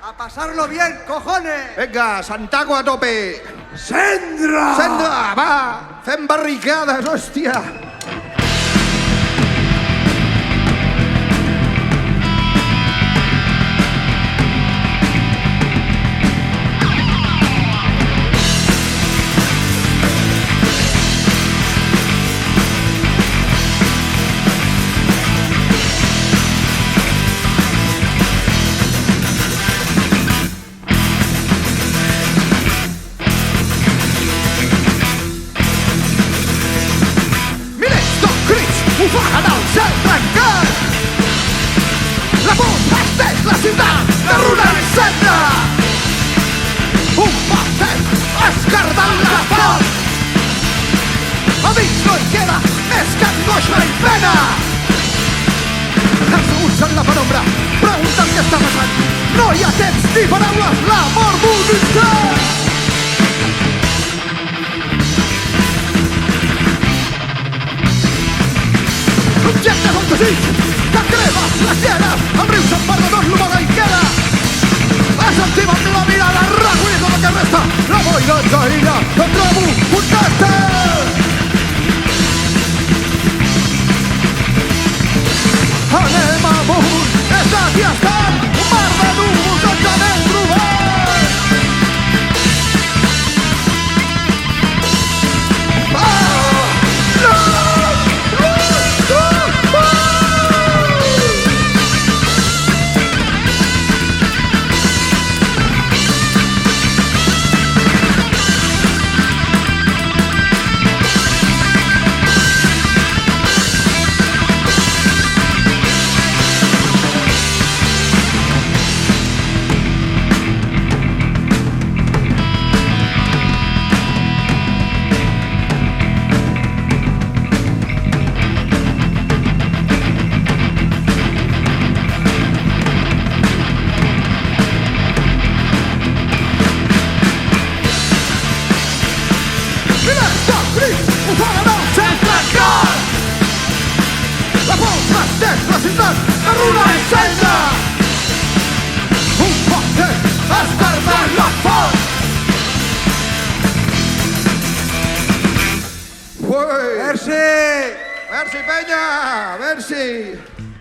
A pasarlo bien, cojones. Vinga, Santago a tope. Sendra. Sendra, va, fem barricades, hòstia. Bufada del cel trencat. La por vesteix la ciutat de runa i cendra. Un passeig escardant la font. Amics, no hi queda més que angoixa i pena. Asseguts en la penombra, pregunten què està passant. No hi ha temps ni paraules, la mort d'un instant. L'objecte és un desig que crema les llenes. El riu se'n va de tot l'humana i queda. Assentim amb la mirada, recollir tot el que resta. La boira ens aïlla, no trobo un càstel. Anem amunt, és aquí estant. Un mar de núvols ens anem trobant. La ciutat de runa i cendra. Un passeig escardant la font. Merci. Merci, penya, merci.